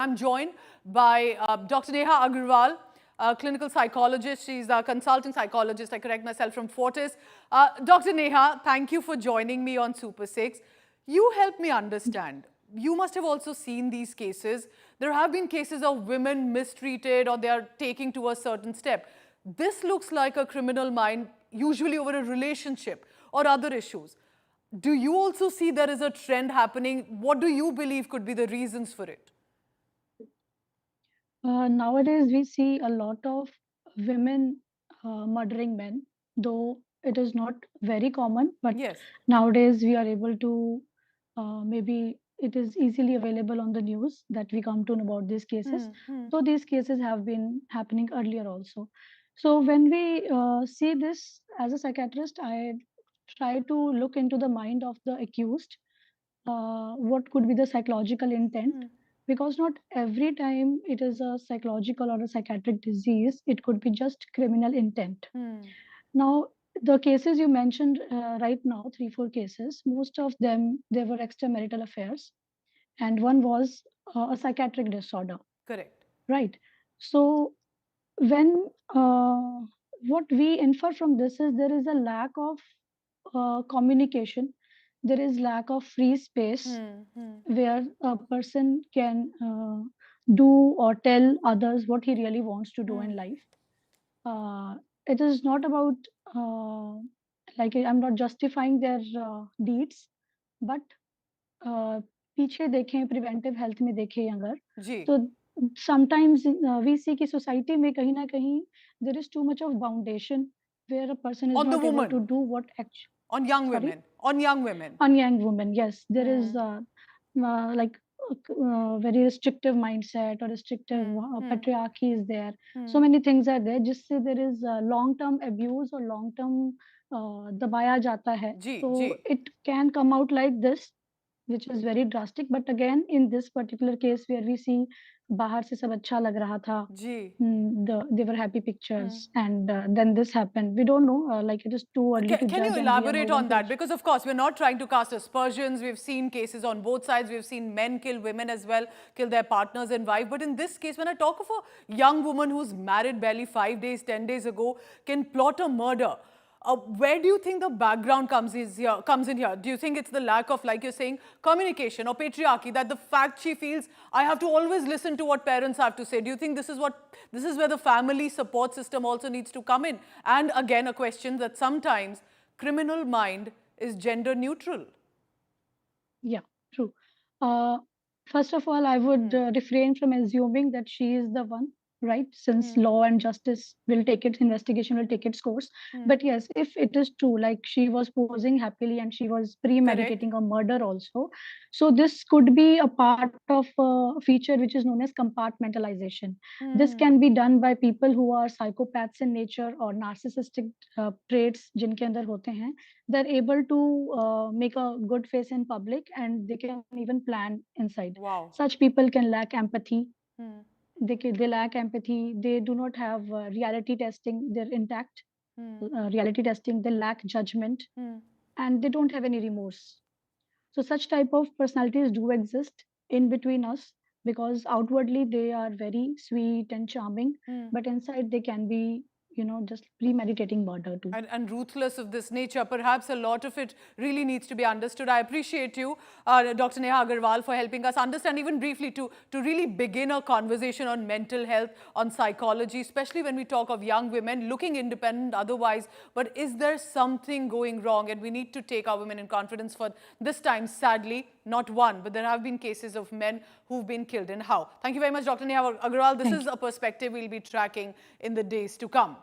I'm joined by Dr. Neha Agarwal, a clinical psychologist. She's a consulting psychologist. I correct myself, from Fortis. Dr. Neha, thank you for joining me on Super 6. You help me understand. You must have also seen these cases. There have been cases of women mistreated or they are taking to a certain step. This looks like a criminal mind, usually over a relationship or other issues. Do you also see there is a trend happening? What do you believe could be the reasons for it? Nowadays, we see a lot of women murdering men, though it is not very common. But Yes. nowadays, we are able to maybe it is easily available on the news that we come to know about these cases. Hmm, hmm, Though these cases have been happening earlier also. So when we see this as a psychiatrist, I try to look into the mind of the accused, what could be the psychological intent, hmm, because not every time it is a psychological or a psychiatric disease, it could be just criminal intent. hmm, Now, the cases you mentioned right now, 3 4 cases, most of them they were extramarital affairs, and one was a psychiatric disorder, correct. right? So when what we infer from this is there is a lack of communication, there is lack of free space Hmm, hmm, where a person can do or tell others what he really wants to do in hmm, life. uh, it is not about uh, like I'm not justifying their deeds, but uh, पीछे देखें preventive health में देखें अगर Ji. तो sometimes we see कि society में कहीं ना कहीं there is too much of foundation where a person is On the not able to woman, do what actually. on young Sorry. women, on young women. On young women, yes, there is Hmm, like very restrictive mindset or restrictive hmm, hmm, patriarchy is there. So hmm. many things are there जिससे there is long term abuse or long term दबाया जाता है, Ji, so ji. it can come out like this, which is very drastic. But again, in this particular case where we see बाहर से सब अच्छा लग रहा था, Ji. they were happy Hmm. pictures, and then this happened. We don't know, like it is too early to Can you judge, and we are no elaborate one on to. that? Because, of course, we're not trying to cast aspersions. We've seen cases on both sides. We've seen men kill women as well, kill their partners and wife. But in this case, when I talk of a young woman who's married barely 5 days, 10 days ago, can plot a murder, where do you think the background comes in here? Do you think it's the lack of, like you're saying, communication or patriarchy, that the fact she feels, I have to always listen to what parents have to say? Do you think this is where the family support system also needs to come in? And again, a question that sometimes criminal mind is gender neutral. Yeah, true. Uh, First of all, I would Hmm. refrain from assuming that she is the one, right? Since Hmm. law and justice will take its investigation, will take its course. Hmm. But yes, if it is true, like she was posing happily and she was Correct. premeditating a murder also, so this could be a part of a feature which is known as compartmentalization. This Hmm. can be done by people who are psychopaths in nature or narcissistic traits जिनके अंदर होते हैं. They're able to make a good face in public, and they can even plan inside. Wow. Such people can lack empathy. Hmm. They lack empathy. They do not have reality testing. They're intact. Hmm. Reality testing. They lack judgment, Hmm. and they don't have any remorse. So such type of personalities do exist in between us, because outwardly they are very sweet and charming, Hmm. but inside they can be, just premeditating murder too. And ruthless of this nature. Perhaps a lot of it really needs to be understood. I appreciate you, Dr. Neha Agarwal, for helping us understand, even briefly, to really begin a conversation on mental health, on psychology, especially when we talk of young women looking independent otherwise. But is there something going wrong? And we need to take our women in confidence. For this time, sadly, not one, but there have been cases of men who've been killed. And how? Thank you very much, Dr. Neha Agarwal. This Thank is you. a perspective we'll be tracking in the days to come.